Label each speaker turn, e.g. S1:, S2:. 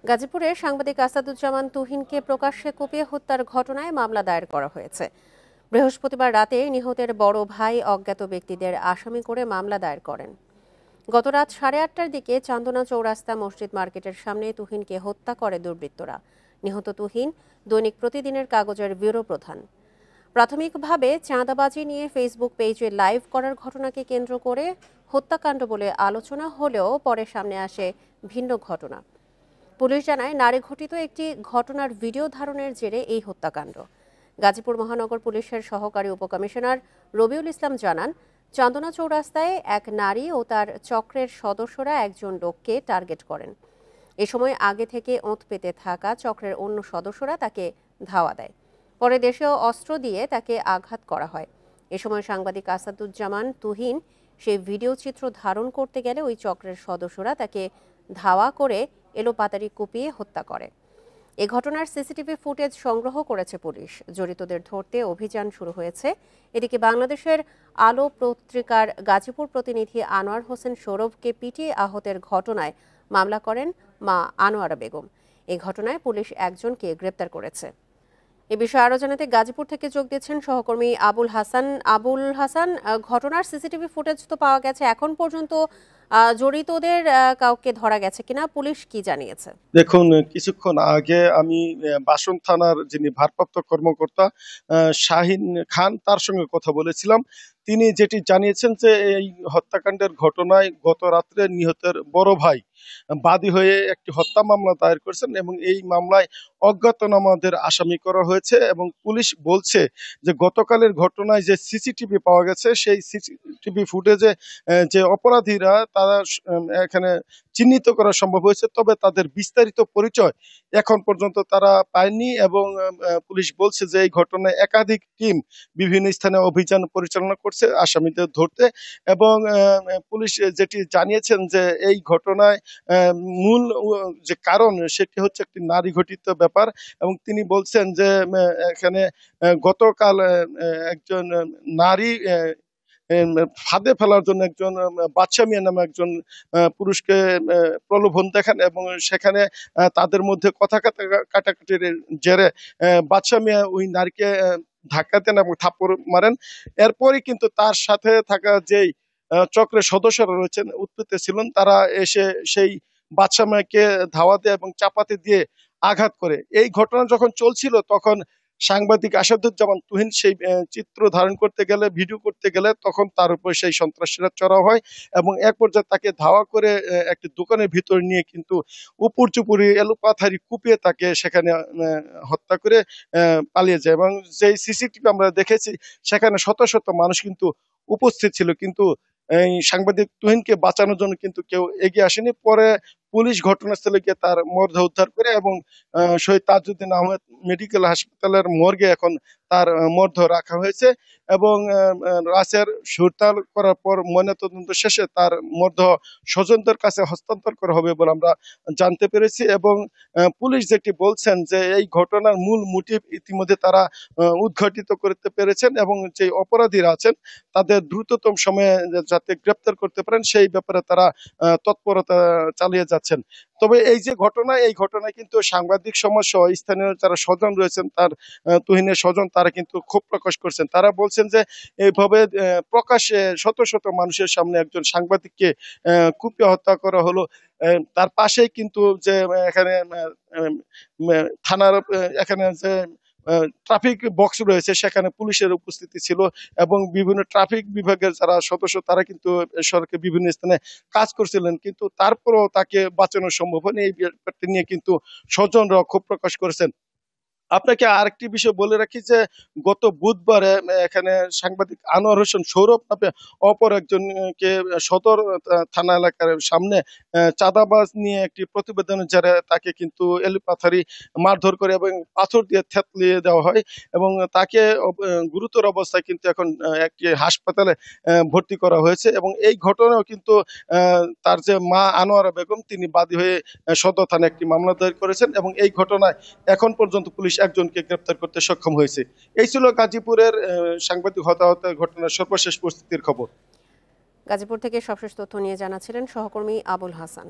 S1: গাজীপুরে সাংবাদিক আসাদুজ্জামান তুহিনকে প্রকাশ্যে কুপিয়ে হত্যার ঘটনায় মামলা দায়ের করা হয়েছে। বৃহস্পতিবার রাতে নিহতের বড় ভাই অজ্ঞাত ব্যক্তিদের আসামি করে মামলা দায়ের করেন। গত রাত 8:30টার দিকে চান্দনা চৌরাস্তা মসজিদ মার্কেটের সামনে তুহিনকে হত্যা করে দুর্বৃত্তরা। নিহত তুহিন দৈনিক প্রতিদিনের কাগজের ব্যুরো প্রধান। প্রাথমিকভাবে চাঁদাবাজি নিয়ে ফেসবুক পেজে লাইভ করার ঘটনাকে কেন্দ্র করে হত্যাকাণ্ড বলে আলোচনা হলেও পরে সামনে আসে ভিন্ন ঘটনা। পুলিশ জানায়, নারী ঘটিত একটি ঘটনার ভিডিও ধারণের জেরে এই হত্যাকাণ্ড। গাজীপুর মহানগর পুলিশের সহকারী উপকমিশনার রবিউল ইসলাম জানান, চান্দনা চৌরাস্তায় এক নারী ও তার চক্রের সদস্যরা একজন লোককে টার্গেট করেন। এ সময় আগে থেকে ওঁত পেতে থাকা চক্রের অন্য সদস্যরা তাকে ধাওয়া দেয়। পরে দেশীয় অস্ত্র দিয়ে তাকে আঘাত করা হয়। এ সময় সাংবাদিক আসাদুজ্জামান তুহিন সেই ভিডিও চিত্র ধারণ করতে গেলে ওই চক্রের সদস্যরা তাকে ধাওয়া করে এলোপাতাড়ি কুপিয়ে হত্যা করে। এ ঘটনার সিসিটিভি ফুটেজ সংগ্রহ করেছে পুলিশ। জড়িতদের ধরতে অভিযান শুরু হয়েছে। এদিকে বাংলাদেশের আলো পত্রিকার গাজীপুর প্রতিনিধি আনোয়ার হোসেন সৌরভকে পিটিয়ে আহতের ঘটনায় মামলা করেন মা আনোয়ারা বেগম। এই ঘটনায় পুলিশ একজনকে গ্রেপ্তার করেছে। এ বিষয়ে আরও জানাতে গাজীপুর থেকে যোগ দিচ্ছেন সহকর্মী আবুল হাসান। ঘটনার সিসিটিভি ফুটেজ তো পাওয়া গেছে, এখন পর্যন্ত জড়িতদের কাউকে ধরা গেছে কিনা, পুলিশ কি জানিয়েছে?
S2: দেখুন, কিছুক্ষণ আগে আমি বাসন থানার যিনি ভারপ্রাপ্ত কর্মকর্তা শাহিন খান, তার সঙ্গে কথা বলেছিলাম। তিনি যেটি জানিয়েছেন যে এই হত্যাকাণ্ডের ঘটনায় গত রাত্রে নিহতের বড় ভাই বাদী হয়ে একটি হত্যা মামলা দায়ের করেছেন এবং এই মামলায় অজ্ঞাতনামাদের আসামি করা হয়েছে। এবং পুলিশ বলছে যে গতকালের ঘটনায় যে সিসিটিভি পাওয়া গেছে, সেই সিসিটিভি ফুটেজে যে অপরাধীরা তারা এখানে চিহ্নিত করা সম্ভব হয়েছে, তবে তাদের বিস্তারিত পরিচয় এখন পর্যন্ত তারা পায়নি। এবং পুলিশ বলছে যে এই ঘটনায় একাধিক টিম বিভিন্ন স্থানে অভিযান পরিচালনা করছে আসামিদের ধরতে। এবং পুলিশ যেটি জানিয়েছেন যে এই ঘটনায় মূল যে কারণ সেটি হচ্ছে একটি নারী ঘটিত ব্যাপার। এবং তিনি বলছেন যে এখানে গতকাল একজন নারী ফাঁদে ফেলার জন্য একজন বাদশা মিয়া নামে একজন পুরুষকে প্রলোভন দেখান এবং সেখানে তাদের মধ্যে কথা কাটাকাটির জেরে বাদশা মিয়া ওই নারীকে ধাক্কা দেন এবং থাপ্পড় মারেন। এরপরই কিন্তু তার সাথে থাকা যেই চক্রের সদস্যরা রয়েছেন, উৎপেতে ছিলেন, তারা এসে সেই বাদশা মিয়াকে ধাওয়া দেয় এবং চাপাতি দিয়ে আঘাত করে। এই ঘটনা যখন চলছিল তখন সাংবাদিক আসাদুজ্জামান তুহিন সেই চিত্র ধারণ করতে গেলে, ভিডিও করতে গেলে, তখন তার উপর সেই সন্ত্রাসীরা চড়াও হয় এবং এক পর্যায়ে তাকে ধাওয়া করে একটি দোকানের ভিতর নিয়ে কিন্তু উপর চুপুরি এলোপাথারি কুপিয়ে তাকে সেখানে হত্যা করে পালিয়ে যায়। এবং যেই সিসিটিভি আমরা দেখেছি সেখানে শত শত মানুষ কিন্তু উপস্থিত ছিল, কিন্তু এই সাংবাদিক তুহিনকে বাঁচানোর জন্য কিন্তু কেউ এগিয়ে আসেনি। পরে পুলিশ ঘটনাস্থলে গিয়ে তার মরদেহ উদ্ধার করে এবং শহীদ তাজউদ্দিন আহমেদ মেডিকেল হাসপাতালের মর্গে এখন তার মরদেহ রাখা হয়েছে। এবং লাশের সুরতাল করার পর ময়নাতদন্ত শেষে তার মরদেহ স্বজনদের কাছে হস্তান্তর করা হবে বলে আমরা জানতে পেরেছি। এবং পুলিশ যেটি বলছেন যে এই ঘটনার মূল মোটিভ ইতিমধ্যে তারা উদ্ঘাটিত করতে পেরেছেন এবং যে অপরাধীরা আছেন তাদের দ্রুততম সময়ে যাতে গ্রেপ্তার করতে পারেন সেই ব্যাপারে তারা তৎপরতা চালিয়ে যাচ্ছেন। তবে এই যে ঘটনা, এই ঘটনায় কিন্তু সাংবাদিক সমাজ সহ স্থানীয় যারা স্বজন রয়েছেন, তার তুহিনের স্বজন, তারা কিন্তু ক্ষোভ প্রকাশ করছেন। তারা বলছেন যে এইভাবে প্রকাশ্যে শত শত মানুষের সামনে একজন সাংবাদিককে কুপিয়ে হত্যা করা হলো। তার পাশেই কিন্তু যে এখানে থানার এখানে যে ট্রাফিক বক্স রয়েছে সেখানে পুলিশের উপস্থিতি ছিল এবং বিভিন্ন ট্রাফিক বিভাগের যারা সদস্য তারা কিন্তু সড়কে বিভিন্ন স্থানে কাজ করছিলেন, কিন্তু তারপরেও তাকে বাঁচানো সম্ভব হয়নি। এই ব্যাপারটি নিয়ে কিন্তু স্বজনরা ক্ষোভ প্রকাশ করেছেন। আপনাকে আরেকটি বিষয় বলে রাখি যে গত বুধবারে এখানে সাংবাদিক আনোয়ার হোসেন সৌরভ নামে অপর একজনকে সদর থানা এলাকার সামনে চাঁদাবাজ নিয়ে একটি প্রতিবেদনের জেরে তাকে কিন্তু এলোপাথারি মারধর করে এবং পাথর দিয়ে থেতলিয়ে দেওয়া হয় এবং তাকে গুরুতর অবস্থায় কিন্তু এখন একটি হাসপাতালে ভর্তি করা হয়েছে। এবং এই ঘটনাও কিন্তু তার যে মা আনোয়ারা বেগম, তিনি বাদী হয়ে সদর থানায় একটি মামলা দায়ের করেছেন এবং এই ঘটনায় এখন পর্যন্ত পুলিশ একজনকে গ্রেপ্তার করতে সক্ষম হয়েছে। এই ছিল গাজীপুরের সাংবাদিক হতাহতের ঘটনার সর্বশেষ পরিস্থিতির খবর।
S1: গাজীপুর থেকে সবশেষ তথ্য নিয়ে জানাচ্ছিলেন সহকর্মী আবুল হাসান।